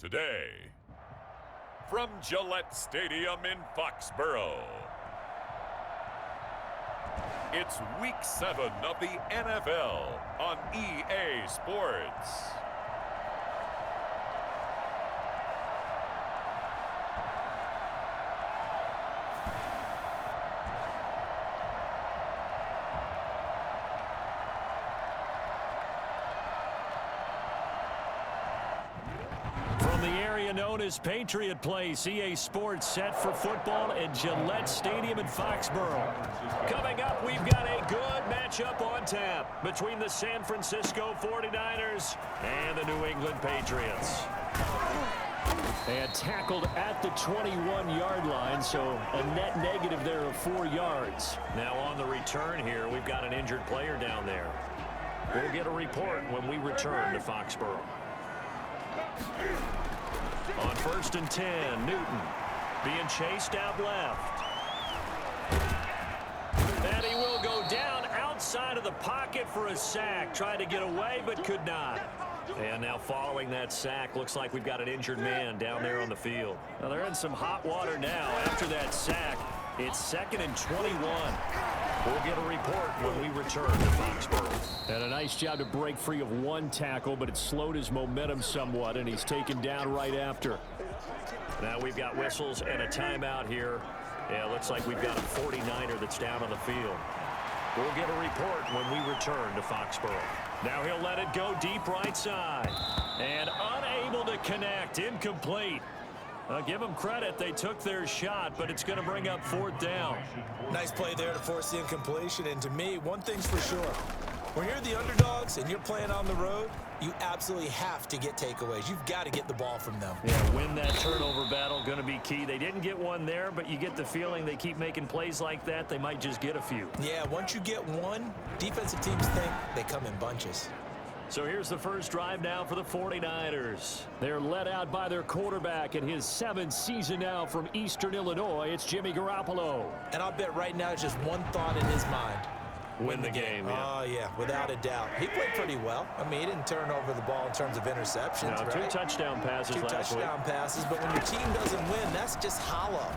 today. From Gillette Stadium in Foxborough, it's Week 7 of the NFL on EA Sports. Known as Patriot Place, EA Sports set for football at Gillette Stadium in Foxborough. Coming up, we've got a good matchup on tap between the San Francisco 49ers and the New England Patriots. And tackled at the 21-yard line, so a net negative there of 4 yards. Now on the return here, we've got an injured player down there. We'll get a report when we return to Foxborough. On 1st and 10, Newton being chased out left. And he will go down outside of the pocket for a sack. Tried to get away, but could not. And now following that sack, looks like we've got an injured man down there on the field. Now they're in some hot water now after that sack. It's 2nd and 21. We'll get a report when we return to Foxborough. And a nice job to break free of one tackle, but it slowed his momentum somewhat, and he's taken down right after. Now we've got whistles and a timeout here. Yeah, looks like we've got a 49er that's down on the field. We'll get a report when we return to Foxborough. Now he'll let it go deep right side. And unable to connect, incomplete. Give them credit. They took their shot, but it's going to bring up 4th down. Nice play there to force the incompletion. And to me, one thing's for sure. When you're the underdogs and you're playing on the road, you absolutely have to get takeaways. You've got to get the ball from them. Yeah, win that turnover battle, going to be key. They didn't get one there, but you get the feeling they keep making plays like that, they might just get a few. Yeah, once you get one, defensive teams think they come in bunches. So here's the first drive now for the 49ers. They're led out by their quarterback in his 7th season now from Eastern Illinois. It's Jimmy Garoppolo. And I'll bet right now just one thought in his mind. Win the game. Oh, yeah, without a doubt. He played pretty well. I mean, he didn't turn over the ball in terms of interceptions, no, right? 2 touchdown passes last week. 2 touchdown passes, but when your team doesn't win, that's just hollow.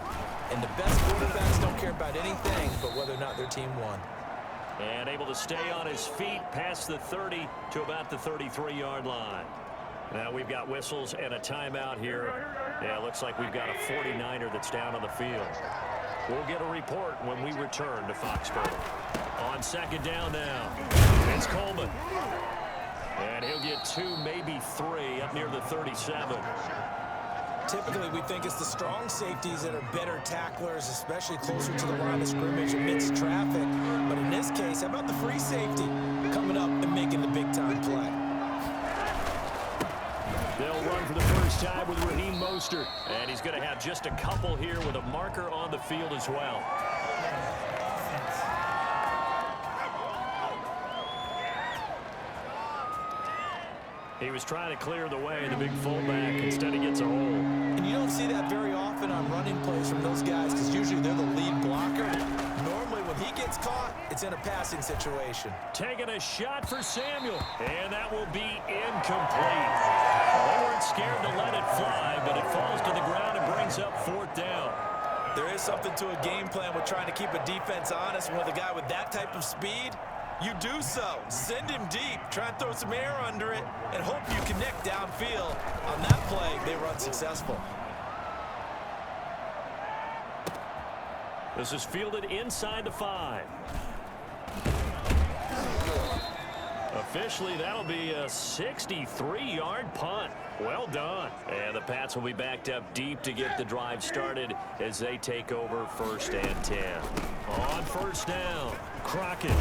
And the best quarterbacks don't care about anything but whether or not their team won. And able to stay on his feet past the 30 to about the 33-yard line. Now we've got whistles and a timeout here. Yeah, it looks like we've got a 49er that's down on the field. We'll get a report when we return to Foxborough. On 2nd down now, it's Coleman. And he'll get 2, maybe 3 up near the 37. Typically, we think it's the strong safeties that are better tacklers, especially closer to the line of scrimmage amidst traffic. But in this case, how about the free safety coming up and making the big-time play? They'll run for the first time with Raheem Mostert. And he's going to have just a couple here with a marker on the field as well. He was trying to clear the way, the big fullback. Instead, he gets a hole. And you don't see that very often on running plays from those guys because usually they're the lead blocker. Normally, when he gets caught, it's in a passing situation. Taking a shot for Samuel, and that will be incomplete. They weren't scared to let it fly, but it falls to the ground and brings up 4th down. There is something to a game plan with trying to keep a defense honest. When with a guy with that type of speed, you do so. Send him deep. Try and throw some air under it and hope you connect downfield. On that play, they were unsuccessful. This is fielded inside the 5. Officially, that'll be a 63-yard punt. Well done. And the Pats will be backed up deep to get the drive started as they take over 1st and 10. On 1st down, Crockett.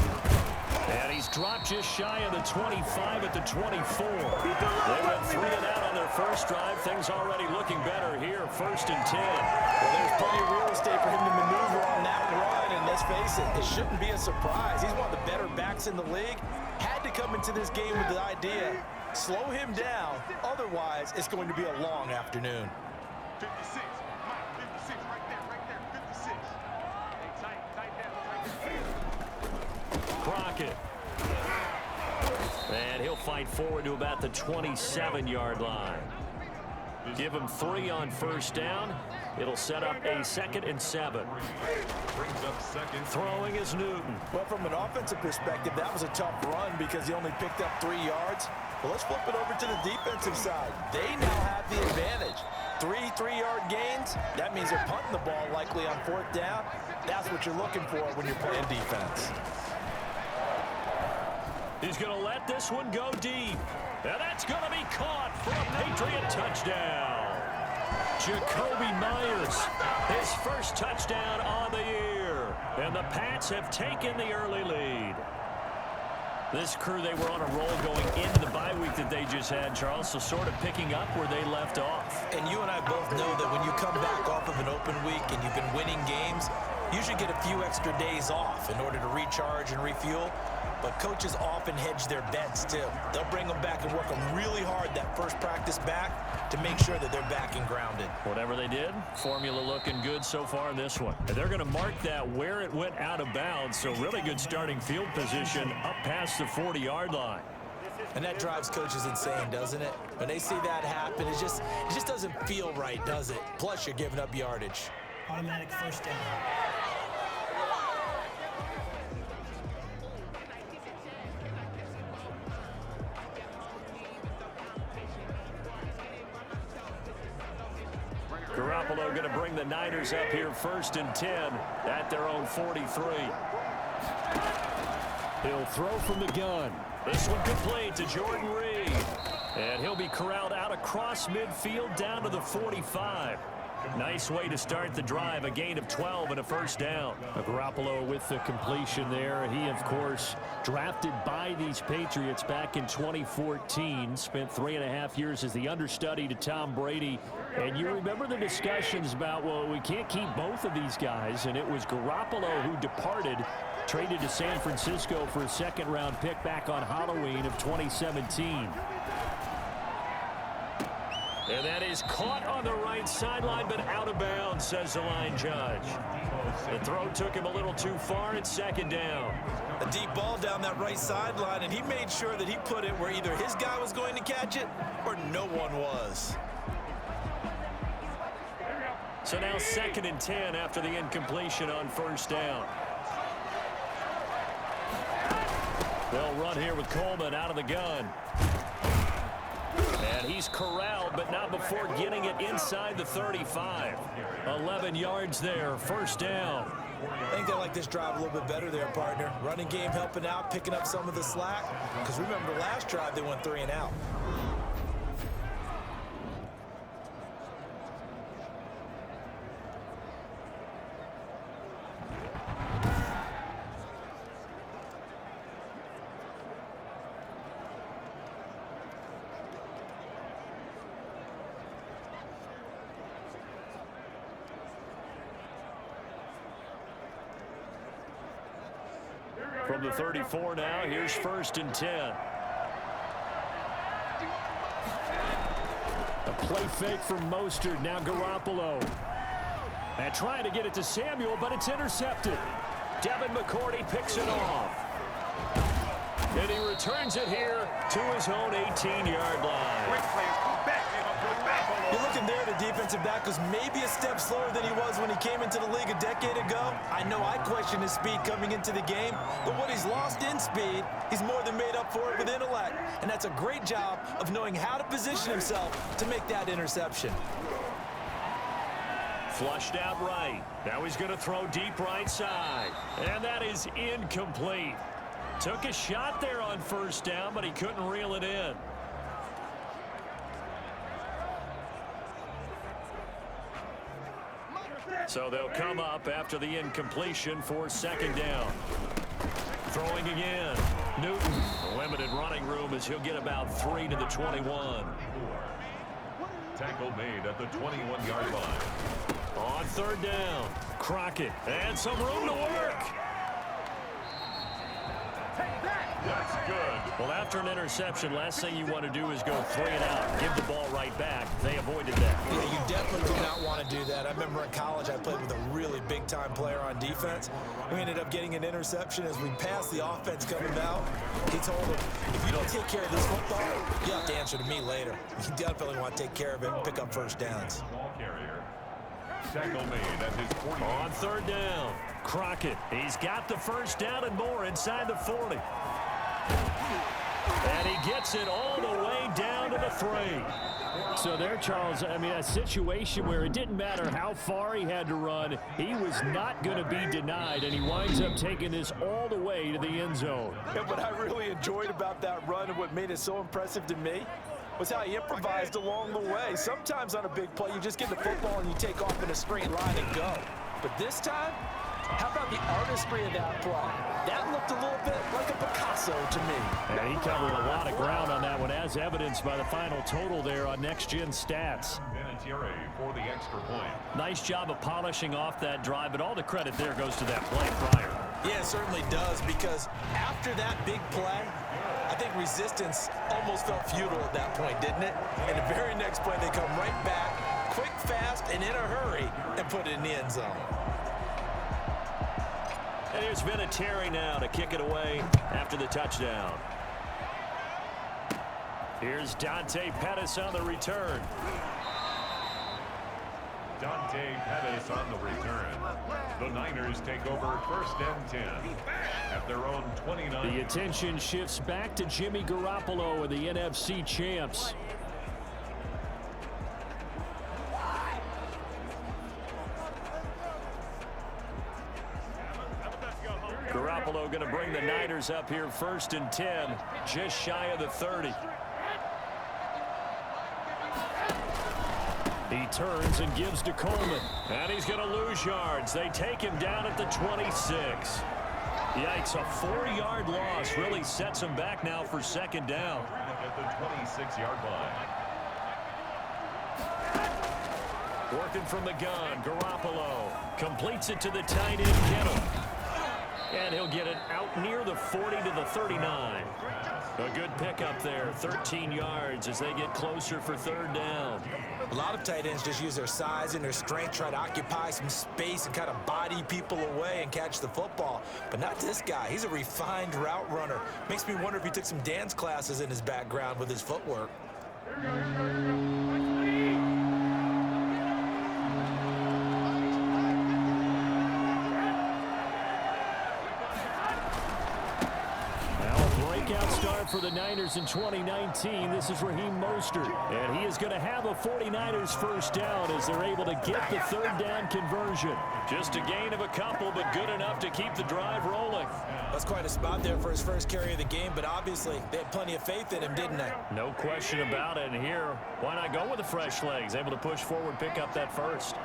And he's dropped just shy of the 25 at the 24. They went 3 and out on their first drive. Things already looking better here, 1st and 10. Well, there's plenty of real estate for him to maneuver on that run. And let's face it, it shouldn't be a surprise. He's one of the better backs in the league. Had to come into this game with the idea, slow him down. Otherwise, it's going to be a long afternoon. 56. Mike, 56. Right there. 56. Hey, tight down. Crockett. And he'll fight forward to about the 27-yard line. Give him 3 on first down. It'll set up a 2nd and 7. Brings up second. Throwing is Newton. Well, from an offensive perspective, that was a tough run because he only picked up 3 yards. Well, let's flip it over to the defensive side. They now have the advantage. 3 3-yard gains. That means they're punting the ball likely on 4th down. That's what you're looking for when you're playing defense. He's going to let this one go deep. And that's going to be caught for a Patriot touchdown. Jacoby Myers, his first touchdown on the year. And the Pats have taken the early lead. This crew, they were on a roll going into the bye week that they just had, Charles, so sort of picking up where they left off. And you and I both know that when you come back off of an open week and you've been winning games, you should get a few extra days off in order to recharge and refuel. But coaches often hedge their bets, too. They'll bring them back and work them really hard that first practice back to make sure that they're back and grounded. Whatever they did, formula looking good so far in this one. And they're going to mark that where it went out of bounds, so really good starting field position up past the 40-yard line. And that drives coaches insane, doesn't it? When they see that happen, it just doesn't feel right, does it? Plus, you're giving up yardage. Automatic first down. Garoppolo going to bring the Niners up here 1st and 10 at their own 43. He'll throw from the gun. This one complete to Jordan Reed. And he'll be corralled out across midfield down to the 45. Nice way to start the drive, a gain of 12 and a first down. Garoppolo with the completion there. He, of course, drafted by these Patriots back in 2014. Spent 3.5 years as the understudy to Tom Brady. And you remember the discussions about, well, we can't keep both of these guys. And it was Garoppolo who departed, traded to San Francisco for a 2nd-round pick back on Halloween of 2017. And that is caught on the right sideline, but out of bounds, says the line judge. The throw took him a little too far. It's 2nd down. A deep ball down that right sideline, and he made sure that he put it where either his guy was going to catch it or no one was. So now 2nd and 10 after the incompletion on first down. They'll run here with Coleman out of the gun. And he's corralled, but not before getting it inside the 35. 11 yards there, first down. I think they like this drive a little bit better there, partner. Running game helping out, picking up some of the slack. Because remember, the last drive, they went 3 and out. From the 34 now, here's 1st and 10. A play fake from Mostert. Now Garoppolo. And trying to get it to Samuel, but it's intercepted. Devin McCourty picks it off. And he returns it here to his own 18-yard line. You're looking there, the defensive back was maybe a step slower than he was when he came into the league a decade ago. I know I questioned his speed coming into the game, but what he's lost in speed, he's more than made up for it with intellect. And that's a great job of knowing how to position himself to make that interception. Flushed out right. Now he's going to throw deep right side. And that is incomplete. Took a shot there on first down, but he couldn't reel it in. So they'll come up after the incompletion for 2nd down. Throwing again. Newton, limited running room as he'll get about 3 to the 21. Tackle made at the 21-yard line. On 3rd down, Crockett, and some room to work. That's good. Well, after an interception, last thing you want to do is go 3 and out, give the ball right back. They avoided that. Yeah, you definitely do not want to do that. I remember in college I played with a really big big-time player on defense. We ended up getting an interception as we passed the offense coming out. He told him, if you don't take care of this football, you'll have to answer to me later. You definitely want to take care of it and pick up first downs. Ball carrier. Tackle made at his 40. On third down, Crockett. He's got the first down and more inside the 40. And he gets it all the way down to the 3. So there, Charles, I mean, a situation where it didn't matter how far he had to run, he was not going to be denied, and he winds up taking this all the way to the end zone. Yeah, what I really enjoyed about that run and what made it so impressive to me was how he improvised along the way. Sometimes on a big play, you just get the football and you take off in a straight line and go. But this time, how about the artistry of that play? That looked a little bit like a Picasso to me. And he covered a lot of ground on that one, as evidenced by the final total there on Next Gen Stats. For the extra point. Nice job of polishing off that drive, but all the credit there goes to that play prior. Yeah, it certainly does, because after that big play, I think resistance almost felt futile at that point, didn't it? And the very next play, they come right back, quick, fast, and in a hurry, and put it in the end zone. And here's Vinatieri now to kick it away after the touchdown. Here's Dante Pettis on the return. Dante Pettis on the return. The Niners take over first and 10 at their own 29. The attention shifts back to Jimmy Garoppolo and the NFC champs. Garoppolo going to bring the Niners up here first and 10, just shy of the 30. He turns and gives to Coleman. And he's going to lose yards. They take him down at the 26. Yikes, a 4-yard loss really sets him back now for second down. At the 26-yard line. Working from the gun, Garoppolo completes it to the tight end, Kittle. And he'll get it out near the 40 to the 39. A good pickup there, 13 yards as they get closer for third down. A lot of tight ends just use their size and their strength, try to occupy some space and kind of body people away and catch the football. But not this guy. He's a refined route runner. Makes me wonder if he took some dance classes in his background with his footwork. Start for the Niners in 2019. This is Raheem Mostert, and he is going to have a 49ers first down as they're able to get the third down conversion. Just a gain of a couple, but good enough to keep the drive rolling. That's quite a spot there for his first carry of the game, but obviously they had plenty of faith in him, didn't they? No question about it. And here, why not go with the fresh legs? Able to push forward, pick up that first.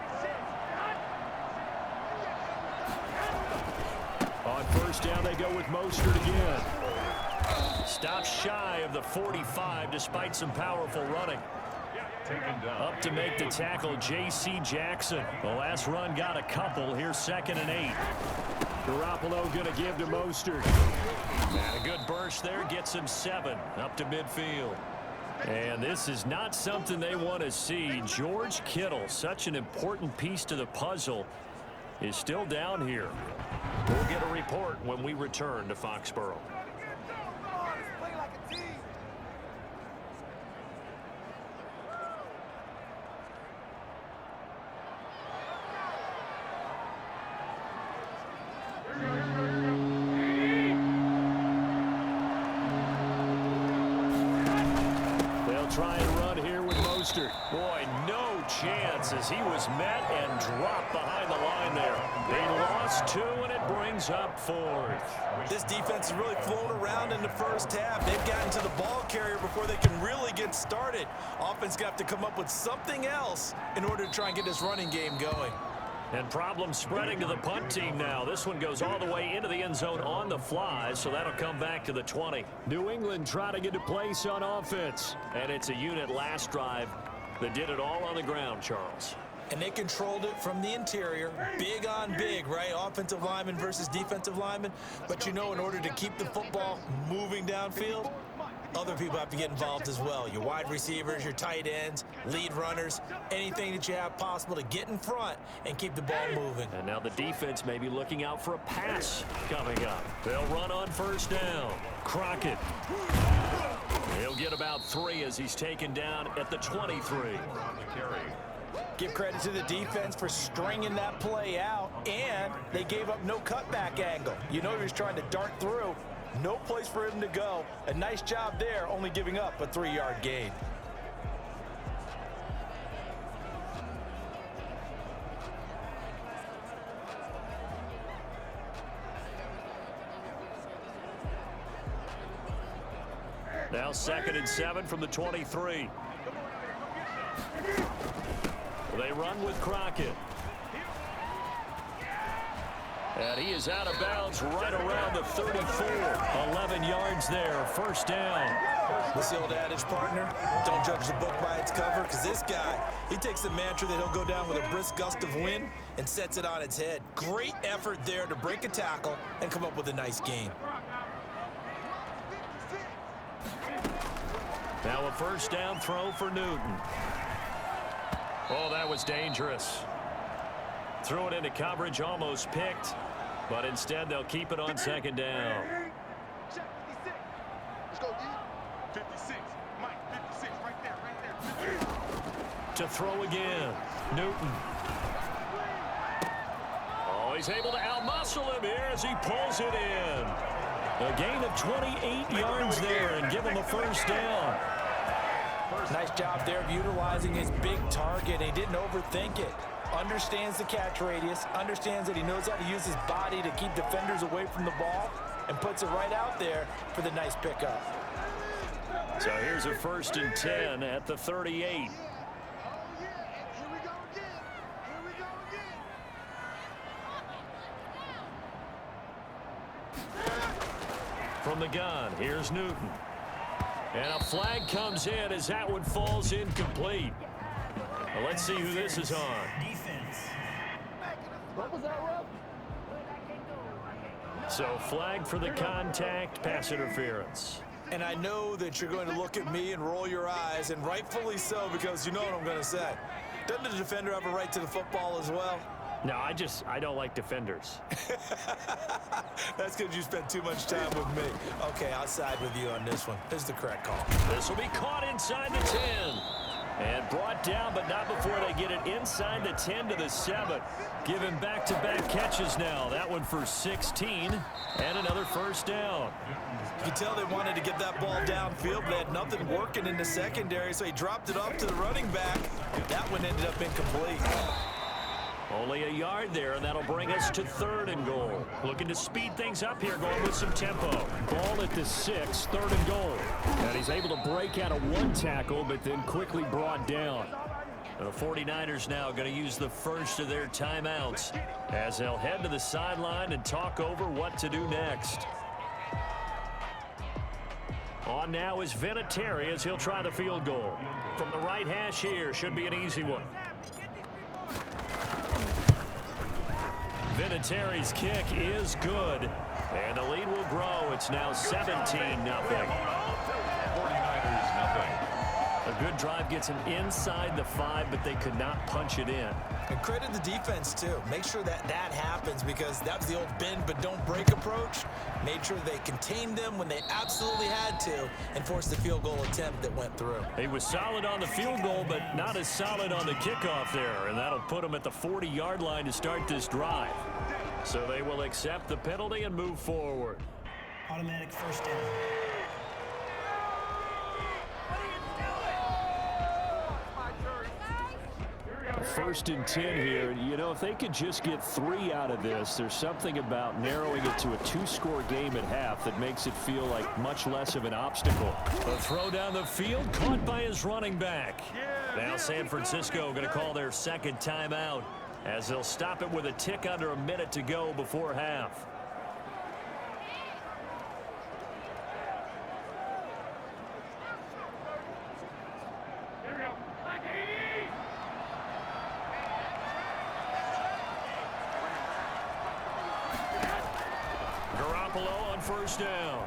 On first down, they go with Mostert again. Stops shy of the 45 despite some powerful running. Up to make the tackle, J.C. Jackson. The last run got a couple. Here's 2nd and 8. Garoppolo going to give to Mostert. And a good burst there gets him 7 up to midfield. And this is not something they want to see. George Kittle, such an important piece to the puzzle, is still down here. We'll get a report when we return to Foxborough. Try and run here with Mostert. Boy, no chance as he was met and dropped behind the line there. They lost 2, and it brings up 4th. This defense has really flown around in the first half. They've gotten to the ball carrier before they can really get started. Offense got to come up with something else in order to try and get this running game going. And problems spreading to the punt team now. This one goes all the way into the end zone on the fly, so that'll come back to the 20. New England trying to get a place on offense. And it's a unit last drive that did it all on the ground, Charles. And they controlled it from the interior, big on big, right? Offensive lineman versus defensive lineman. But you know, in order to keep the football moving downfield, other people have to get involved as well. Your wide receivers, your tight ends, lead runners, anything that you have possible to get in front and keep the ball moving. And now the defense may be looking out for a pass coming up. They'll run on first down. Crockett. He'll get about 3 as he's taken down at the 23. On the carry. Give credit to the defense for stringing that play out, and they gave up no cutback angle. You know he was trying to dart through. No place for him to go. A nice job there, only giving up a 3-yard gain. Now 2nd and 7 from the 23. They run with Crockett. And he is out of bounds right around the 34. 11 yards there, first down. What's the old adage, partner? Don't judge the book by its cover, because this guy, he takes the mantra that he'll go down with a brisk gust of wind and sets it on its head. Great effort there to break a tackle and come up with a nice gain. Now a first down throw for Newton. Oh, that was dangerous. Threw it into coverage, almost picked, but instead they'll keep it on 2nd down. Check 56. Let's go, D. 56. Mike, 56. Right there, right there. 56. To throw again. Newton. Oh, he's able to outmuscle him here as he pulls it in. A gain of 28 yards there and give him a first down. Nice job there of utilizing his big target. He didn't overthink it. Understands the catch radius, understands that he knows how to use his body to keep defenders away from the ball, and puts it right out there for the nice pickup. So here's a 1st and 10 at the 38. Oh, yeah. Here we go again. Here we go again. From the gun, here's Newton. And a flag comes in as that one falls incomplete. Well, let's see who this is on. Defense. What was that, Rob? So flag for the contact, pass interference. And I know that you're going to look at me and roll your eyes, and rightfully so, because you know what I'm going to say. Doesn't the defender have a right to the football as well? No, I don't like defenders. That's because you spent too much time with me. Okay, I'll side with you on this one. This is the correct call. This will be caught inside the 10. And brought down, but not before they get it inside the 10 to the 7. Giving back-to-back catches now. That one for 16. And another first down. You can tell they wanted to get that ball downfield, but they had nothing working in the secondary, so he dropped it off to the running back. That one ended up incomplete. Only a yard there, and that'll bring us to 3rd and goal. Looking to speed things up here, going with some tempo. Ball at the 6, 3rd and goal. And he's able to break out of one tackle, but then quickly brought down. The 49ers now going to use the first of their timeouts as they'll head to the sideline and talk over what to do next. On now is Vinatieri as he'll try the field goal. From the right hash here, should be an easy one. Vinatieri's kick is good, and the lead will grow. It's now 17-0. 49ers nothing. A good drive gets them inside the 5, but they could not punch it in. And credit the defense, too. Make sure that happens, because that was the old bend but don't break approach. Made sure they contained them when they absolutely had to and forced the field goal attempt that went through. He was solid on the field goal, but not as solid on the kickoff there, and that'll put him at the 40-yard line to start this drive. So they will accept the penalty and move forward. Automatic first down. 1st and 10 here. You know, if they could just get 3 out of this, there's something about narrowing it to a 2-score game at half that makes it feel like much less of an obstacle. A throw down the field, caught by his running back. Now San Francisco going to call their 2nd timeout as they'll stop it with a tick under a minute to go before half. Garoppolo on first down.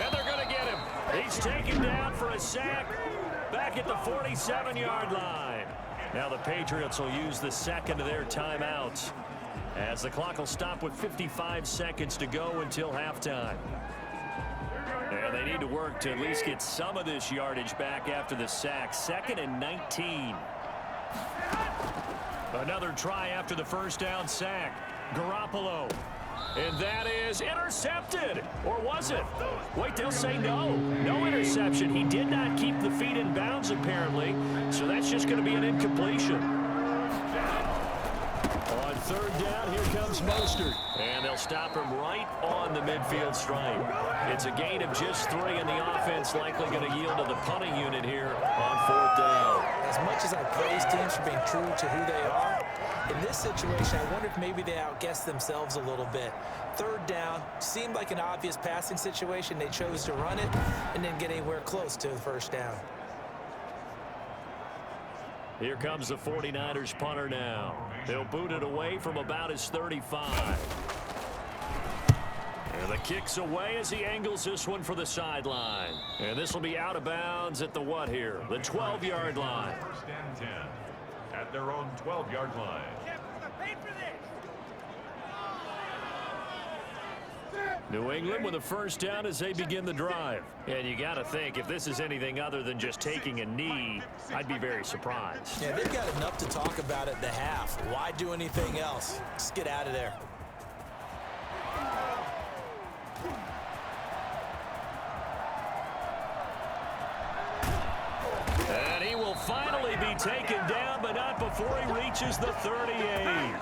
And they're going to get him. He's taken down for a sack back at the 47-yard line. Now the Patriots will use the second of their timeouts as the clock will stop with 55 seconds to go until halftime. And they need to work to at least get some of this yardage back after the sack. 2nd and 19. Another try after the first down sack. Garoppolo. And that is intercepted. Or was it? Wait, they'll say no. No interception. He did not keep the feet in bounds, apparently. So that's just going to be an incompletion. On 3rd down, here comes Mostert. And they'll stop him right on the midfield stripe. It's a gain of just 3, and the offense likely going to yield to the punting unit here on 4th down. As much as I praise teams for being true to who they are, in this situation, I wonder if maybe they outguessed themselves a little bit. 3rd down seemed like an obvious passing situation. They chose to run it and didn't get anywhere close to the 1st down. Here comes the 49ers punter now. They'll boot it away from about his 35. And the kick's away as he angles this one for the sideline. And this will be out of bounds at the what here? The 12-yard line. 1st and 10 at their own 12-yard line. New England with a 1st down as they begin the drive. And you got to think, if this is anything other than just taking a knee, I'd be very surprised. Yeah, they've got enough to talk about at the half. Why do anything else? Just get out of there. And he will finally be taken down, but not before he reaches the 38.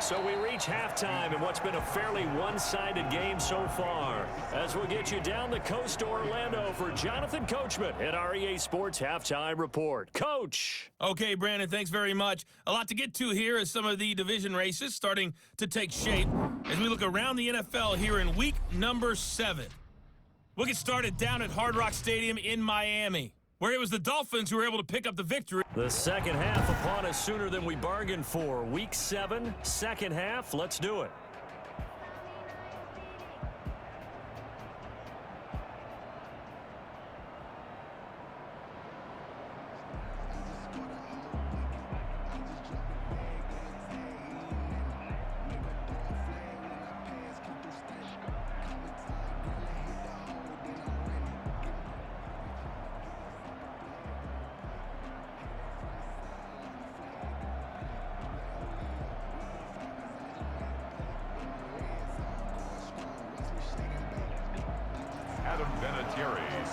So we reach halftime in what's been a fairly one-sided game so far. As we'll get you down the coast to Orlando for Jonathan Coachman at our EA Sports Halftime Report. Coach. Okay, Brandon, thanks very much. A lot to get to here as some of the division races starting to take shape as we look around the NFL here in week number 7. We'll get started down at Hard Rock Stadium in Miami, where it was the Dolphins who were able to pick up the victory. The second half upon us sooner than we bargained for. Week 7, second half. Let's do it.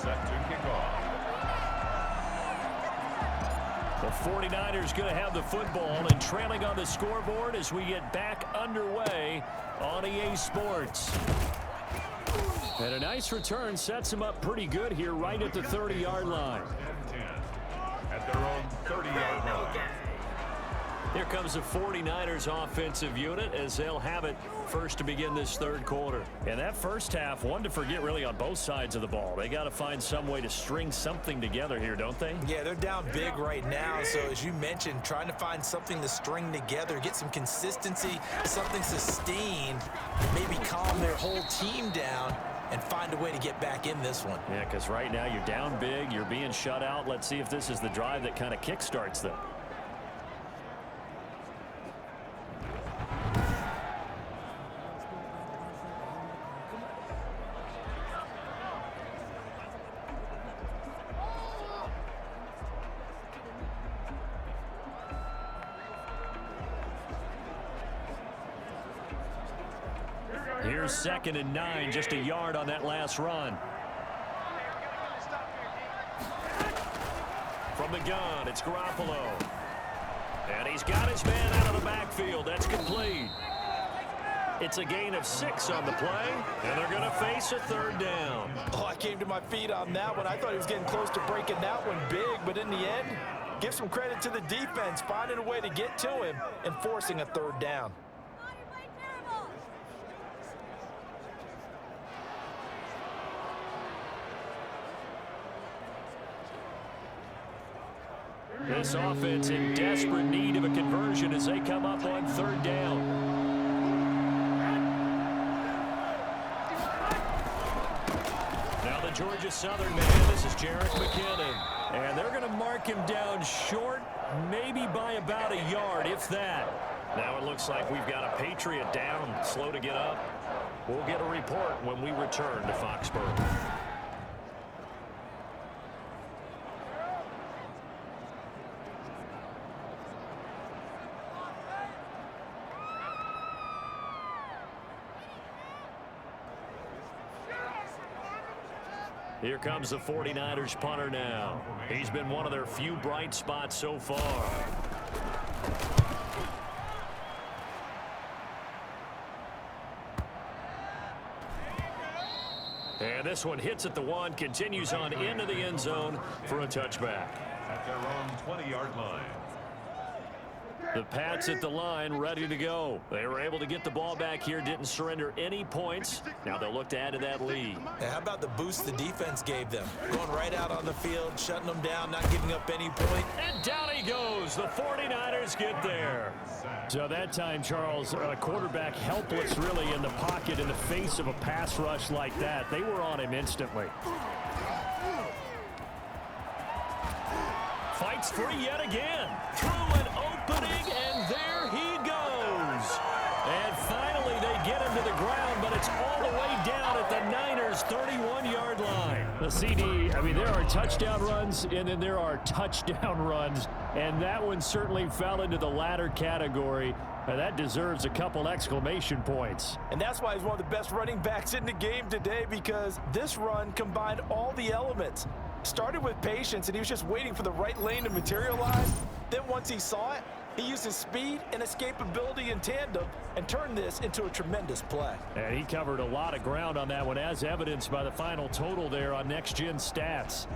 Set to kick off. The 49ers going to have the football and trailing on the scoreboard as we get back underway on EA Sports. And a nice return sets him up pretty good here right at the 30-yard line. 10 at their own 30-yard line. Here comes the 49ers offensive unit as they'll have it first to begin this 3rd quarter. And that first half, one to forget really on both sides of the ball. They got to find some way to string something together here, don't they? Yeah, they're down big right now. So as you mentioned, trying to find something to string together, get some consistency, something sustained, maybe calm their whole team down and find a way to get back in this one. Yeah, because right now you're down big, you're being shut out. Let's see if this is the drive that kind of kickstarts them. Here's 2nd and 9, just a yard on that last run. From the gun, it's Garoppolo. And he's got his man out of the backfield. That's complete. It's a gain of 6 on the play, and they're going to face a 3rd down. Oh, I came to my feet on that one. I thought he was getting close to breaking that one big, but in the end, give some credit to the defense, finding a way to get to him and forcing a 3rd down. This offense in desperate need of a conversion as they come up on 3rd down. Georgia Southern man. This is Jarek McKinnon. And they're going to mark him down short, maybe by about a yard, if that. Now it looks like we've got a Patriot down, slow to get up. We'll get a report when we return to Foxborough. Here comes the 49ers punter now. He's been one of their few bright spots so far. And this one hits at the 1, continues on into the end zone for a touchback. At their own 20-yard line. The Pats at the line, ready to go. They were able to get the ball back here, didn't surrender any points. Now they'll look to add to that lead. Hey, how about the boost the defense gave them? Going right out on the field, shutting them down, not giving up any point. And down he goes. The 49ers get there. So that time, Charles, quarterback helpless really in the pocket in the face of a pass rush like that. They were on him instantly. Fights free yet again. Through an opening, and there he goes. And finally they get him to the ground, but it's all the way down at the Niners' 31-yard line. The CD, I mean, there are touchdown runs, and then there are touchdown runs, and that one certainly fell into the latter category. That deserves a couple exclamation points. And that's why he's one of the best running backs in the game today, because this run combined all the elements. Started with patience, and he was just waiting for the right lane to materialize. Then once he saw it, he used his speed and escapability in tandem and turned this into a tremendous play. And he covered a lot of ground on that one, as evidenced by the final total there on Next Gen Stats.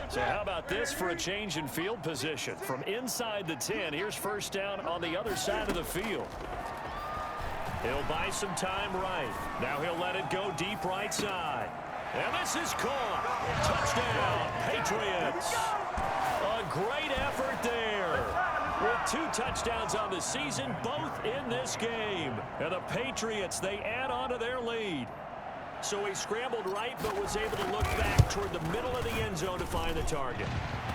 So how about this for a change in field position? From inside the 10, here's first down on the other side of the field. He'll buy some time right. Now he'll let it go deep right side. And this is caught. Touchdown, Patriots. A great effort there. With 2 touchdowns on the season, both in this game. And the Patriots, they add on to their lead. So he scrambled right, but was able to look back toward the middle of the end zone to find the target.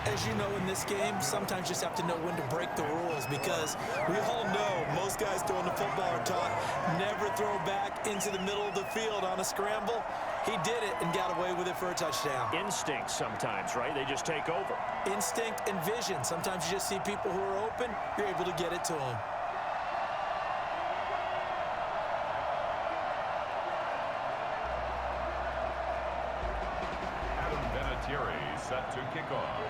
As you know, in this game, sometimes you just have to know when to break the rules, because we all know most guys throwing the football are taught never throw back into the middle of the field on a scramble. He did it and got away with it for a touchdown. Instinct sometimes, right? They just take over. Instinct and vision. Sometimes you just see people who are open, you're able to get it to them. Set to kick off.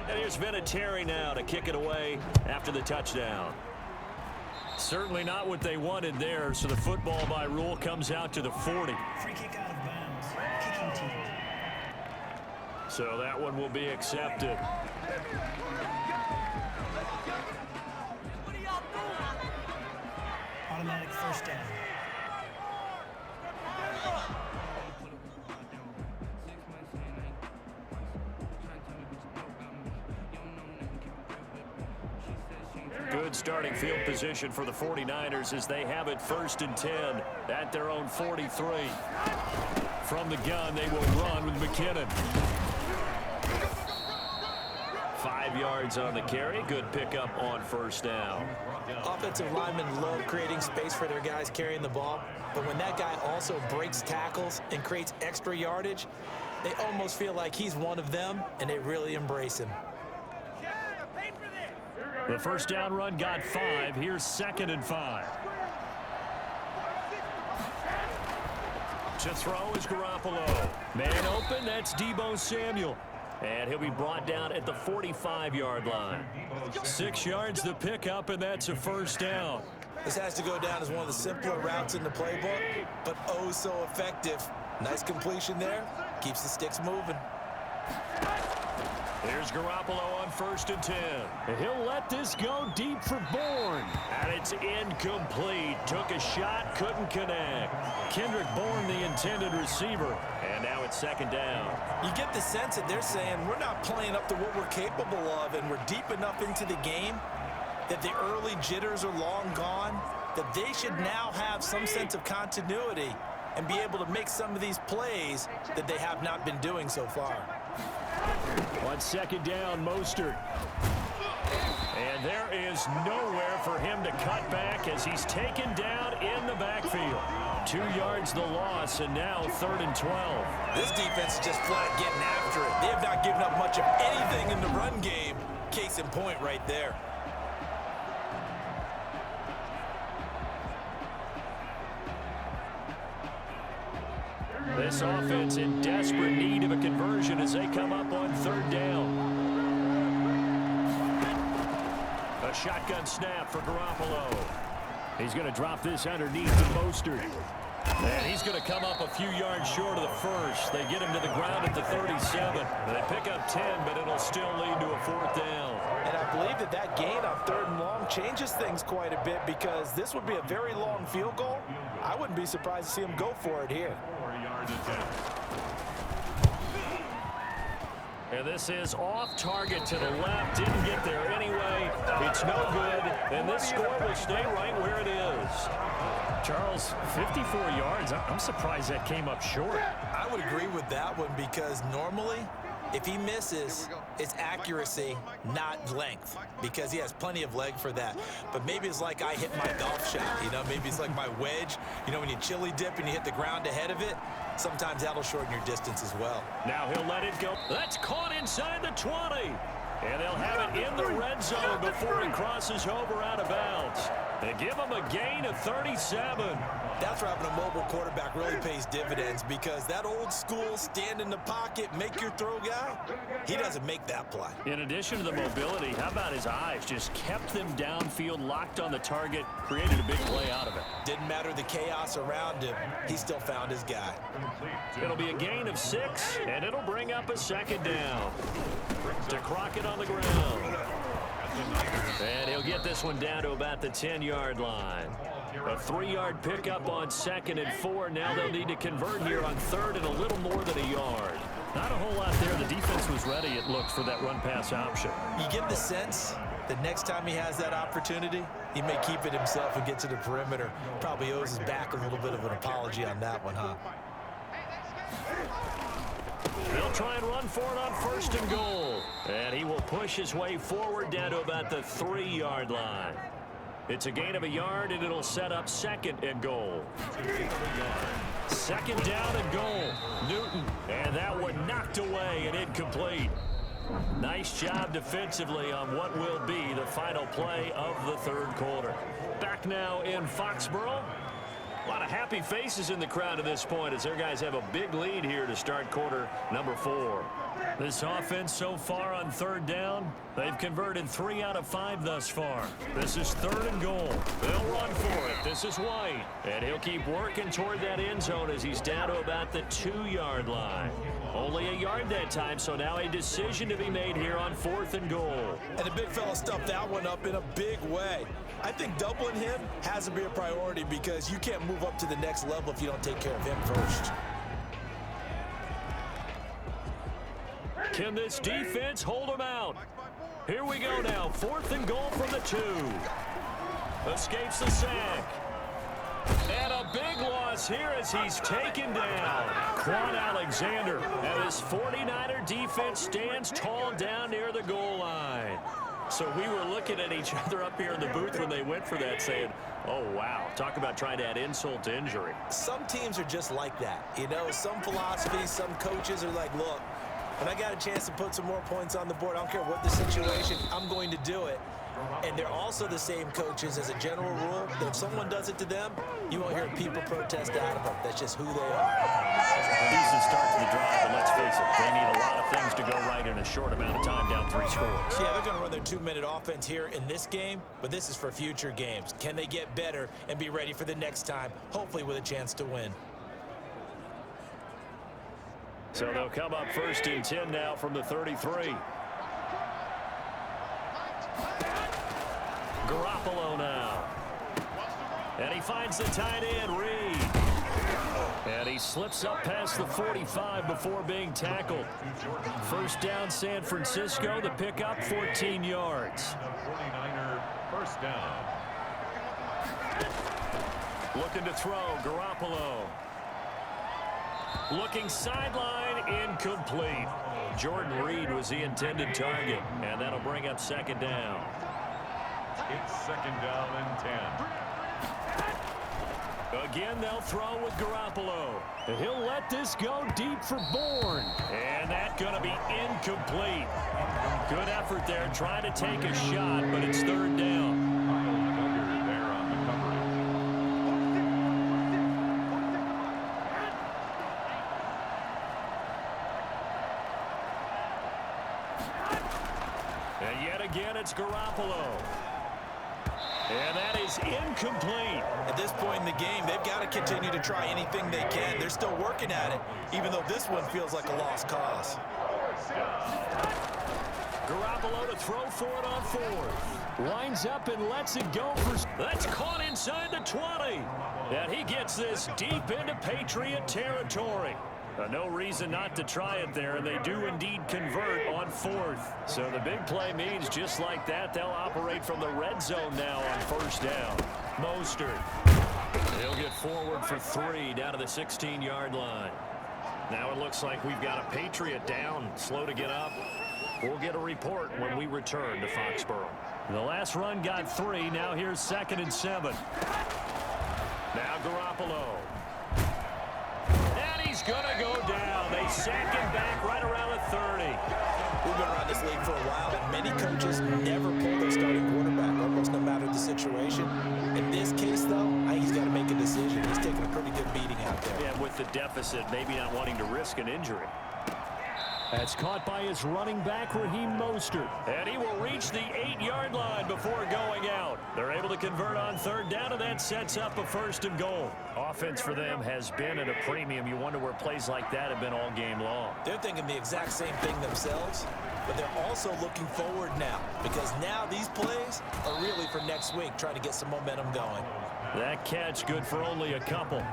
And here's Vinatieri now to kick it away after the touchdown. Certainly not what they wanted there, so the football by rule comes out to the 40. Free kick out of bounds. Kicking team. So that one will be accepted. Automatic first down. Good starting field position for the 49ers as they have it 1st and 10 at their own 43. From the gun, they will run with McKinnon. 5 yards on the carry. Good pickup on first down. Offensive linemen love creating space for their guys carrying the ball, but when that guy also breaks tackles and creates extra yardage, they almost feel like he's one of them, and they really embrace him. The first down run got 5. Here's 2nd and 5. To throw is Garoppolo. Man open, that's Deebo Samuel. And he'll be brought down at the 45-yard line. 6 yards the pickup, and that's a first down. This has to go down as one of the simpler routes in the playbook, but oh so effective. Nice completion there. Keeps the sticks moving. Here's Garoppolo on 1st and 10. He'll let this go deep for Bourne. And it's incomplete. Took a shot, couldn't connect. Kendrick Bourne, the intended receiver. And now it's 2nd down. You get the sense that they're saying we're not playing up to what we're capable of, and we're deep enough into the game that the early jitters are long gone, that they should now have some sense of continuity and be able to make some of these plays that they have not been doing so far. On 2nd down, Mostert. And there is nowhere for him to cut back as he's taken down in the backfield. 2 yards the loss, and now 3rd and 12. This defense is just flat getting after it. They have not given up much of anything in the run game. Case in point right there. This offense in desperate need of a conversion as they come up on 3rd down. A shotgun snap for Garoppolo. He's going to drop this underneath to Mostert. And he's going to come up a few yards short of the first. They get him to the ground at the 37. They pick up 10, but it'll still lead to a 4th down. And I believe that that gain on 3rd and long changes things quite a bit, because this would be a very long field goal. I wouldn't be surprised to see him go for it here. 4-yard attempt. And this is off target to the left. Didn't get there anyway. It's no good. And this score will stay right where it is. Charles, 54 yards. I'm surprised that came up short. I would agree with that one, because normally if he misses, it's accuracy, not length, because he has plenty of leg for that. But maybe it's like I hit my golf shot, you know, maybe it's like my wedge. You know, when you chili dip and you hit the ground ahead of it, sometimes that'll shorten your distance as well. Now he'll let it go. That's caught inside the 20. And they'll have it in the red zone before it crosses over out of bounds. They give him a gain of 37. That's where having a mobile quarterback really pays dividends, because that old school stand in the pocket, make your throw guy, he doesn't make that play. In addition to the mobility, how about his eyes? Just kept them downfield, locked on the target, created a big play out of it. Didn't matter the chaos around him, he still found his guy. It'll be a gain of 6, and it'll bring up a 2nd down. To Crockett on the ground. And he'll get this one down to about the 10-yard line. A 3-yard pickup on 2nd and 4. Now they'll need to convert here on 3rd and a little more than a yard. Not a whole lot there. The defense was ready, it looked, for that run-pass option. You get the sense that next time he has that opportunity, he may keep it himself and get to the perimeter. Probably owes his back a little bit of an apology on that one, huh? They'll try and run for it on 1st and goal. And he will push his way forward down to about the 3-yard line. It's a gain of a yard, and it'll set up 2nd and goal. 2nd down and goal. Newton. And that one knocked away and incomplete. Nice job defensively on what will be the final play of the 3rd quarter. Back now in Foxborough. A lot of happy faces in the crowd at this point as their guys have a big lead here to start quarter number 4. This offense so far on 3rd down, they've converted 3 out of 5 thus far. This is 3rd and goal. They'll run for it. This is White. And he'll keep working toward that end zone as he's down to about the 2-yard line. Only a yard that time, so now a decision to be made here on 4th and goal. And the big fella stuffed that one up in a big way. I think doubling him has to be a priority, because you can't move up to the next level if you don't take care of him first. Can this defense hold him out? Here we go now. 4th and goal from the 2. Escapes the sack. And a big loss here as he's taken down. Quan Alexander. And this 49er defense stands tall down near the goal line. So we were looking at each other up here in the booth when they went for that, saying, oh, wow, talk about trying to add insult to injury. Some teams are just like that. You know, some philosophies, some coaches are like, look, when I got a chance to put some more points on the board, I don't care what the situation, I'm going to do it. And they're also the same coaches as a general rule that if someone does it to them, you won't hear people protest out of them. That's just who they are. Decent start to the drive, but let's face it, they need a lot of things to go right in a short amount of time, down 3 scores. Yeah, they're going to run their 2-minute offense here in this game, but this is for future games. Can they get better and be ready for the next time, hopefully with a chance to win? So they'll come up 1st and 10 now from the 33. Garoppolo now. And he finds the tight end, Reed. And he slips up past the 45 before being tackled. First down, San Francisco. The pickup, 14 yards. 49er first down. Looking to throw, Garoppolo. Looking sideline, incomplete. Jordan Reed was the intended target, and that'll bring up second down. It's second down and 10. Again, they'll throw with Garoppolo. He'll let this go deep for Bourne. And that's going to be incomplete. Good effort there, trying to take a shot, but it's third down. There on the coverage. And yet again, it's Garoppolo. And that is incomplete. At this point in the game, they've got to continue to try anything they can. They're still working at it, even though this one feels like a lost cause. Garoppolo to throw for it on fourth. Winds up and lets it go for... That's caught inside the 20. And he gets this deep into Patriot territory. No reason not to try it there, and they do indeed convert on fourth. So the big play means just like that, they'll operate from the red zone now on first down. Mostert. He'll get forward for 3 down to the 16-yard line. Now it looks like we've got a Patriot down, slow to get up. We'll get a report when we return to Foxborough. The last run got 3. Now here's 2nd and 7. Now Garoppolo. And he's going to go down. They sack him back right around the 30. We've been around this league for a while, and many coaches never pull their starting quarterback, almost no matter the situation. In this case, though, I think he's got to make a decision. He's taking a pretty good beating out there. Yeah, with the deficit, maybe not wanting to risk an injury. That's caught by his running back, Raheem Mostert. And he will reach the 8-yard line before going out. They're able to convert on third down, and that sets up a 1st and goal. Offense for them has been at a premium. You wonder where plays like that have been all game long. They're thinking the exact same thing themselves, but they're also looking forward now, because now these plays are really for next week, trying to get some momentum going. That catch good for only a couple.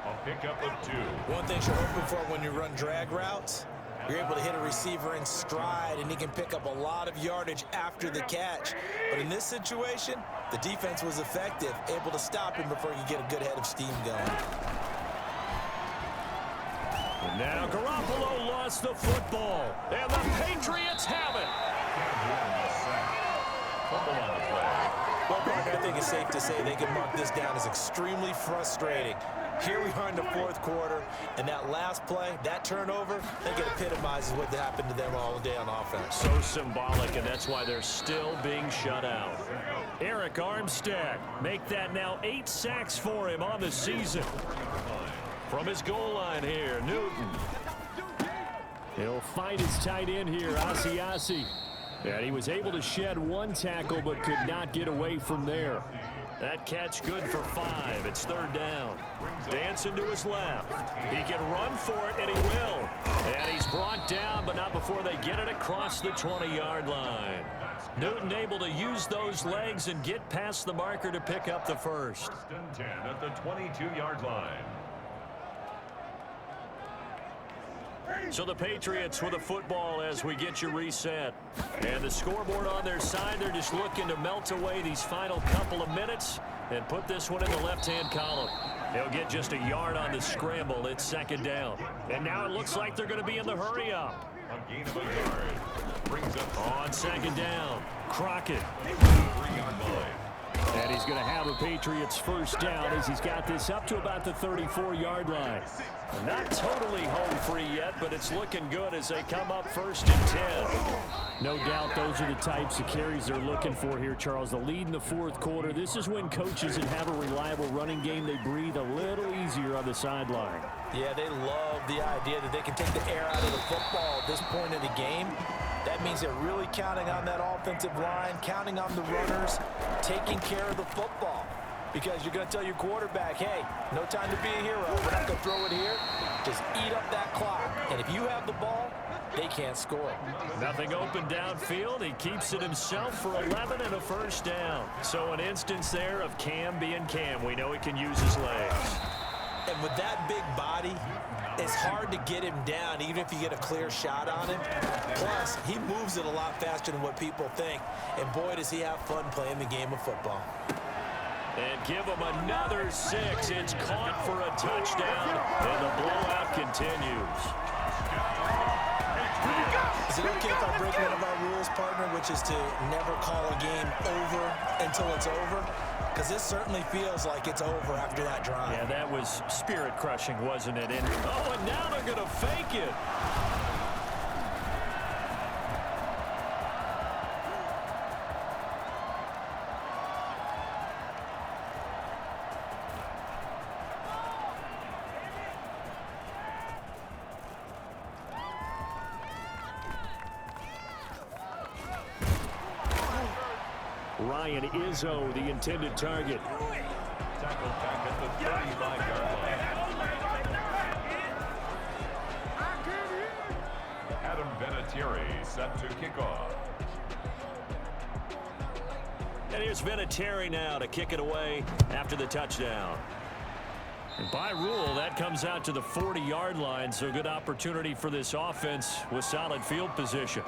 A pickup of 2. One thing you're hoping for when you run drag routes, you're able to hit a receiver in stride, and he can pick up a lot of yardage after the catch. But in this situation, the defense was effective, able to stop him before you get a good head of steam going. And now Garoppolo lost the football, and the Patriots have it. Well, partner, I think it's safe to say they can mark this down as extremely frustrating. Here we are in the 4th quarter, and that last play, that turnover, I think it epitomizes what happened to them all day on offense. So symbolic, and that's why they're still being shut out. Eric Armstead, make that now 8 sacks for him on the season. From his goal line here, Newton. He'll fight his tight end here, Asiasi. And he was able to shed 1 tackle, but could not get away from there. That catch good for 5. It's third down. Dancing to his left. He can run for it, and he will. And he's brought down, but not before they get it across the 20-yard line. Newton able to use those legs and get past the marker to pick up the first. 10 at the 22-yard line. So the Patriots with a football as we get you reset. And the scoreboard on their side, they're just looking to melt away these final couple of minutes and put this one in the left-hand column. They'll get just a yard on the scramble. It's second down. And now it looks like they're going to be in the hurry-up. A gain of a yard. Brings up On second down, Crockett. 3-yard line. And he's going to have a Patriots first down as he's got this up to about the 34-yard line. Not totally home free yet, but it's looking good as they come up 1st and 10. No doubt those are the types of carries they're looking for here, Charles. The lead in the 4th quarter. This is when coaches that have a reliable running game, they breathe a little easier on the sideline. Yeah, they love the idea that they can take the air out of the football at this point in the game. That means they're really counting on that offensive line, counting on the runners, taking care of the football. Because you're going to tell your quarterback, hey, no time to be a hero. We're not going to throw it here. Just eat up that clock. And if you have the ball, they can't score. Nothing open downfield. He keeps it himself for 11 and a first down. So an instance there of Cam being Cam. We know he can use his legs. And with that big body, it's hard to get him down, even if you get a clear shot on him. Plus, he moves it a lot faster than what people think. And boy, does he have fun playing the game of football. And give him another 6. It's caught for a touchdown, and the blowout continues. Is it okay if I break one of our rules, partner, which is to never call a game over until it's over? Because this certainly feels like it's over after that drive. Yeah, that was spirit-crushing, wasn't it? And now they're going to fake it. Ryan Izzo, the intended target. Tackle back at the 35-yard line. Adam Vinatieri set to kick off. And here's Vinatieri now to kick it away after the touchdown. And by rule, that comes out to the 40-yard line, so good opportunity for this offense with solid field position.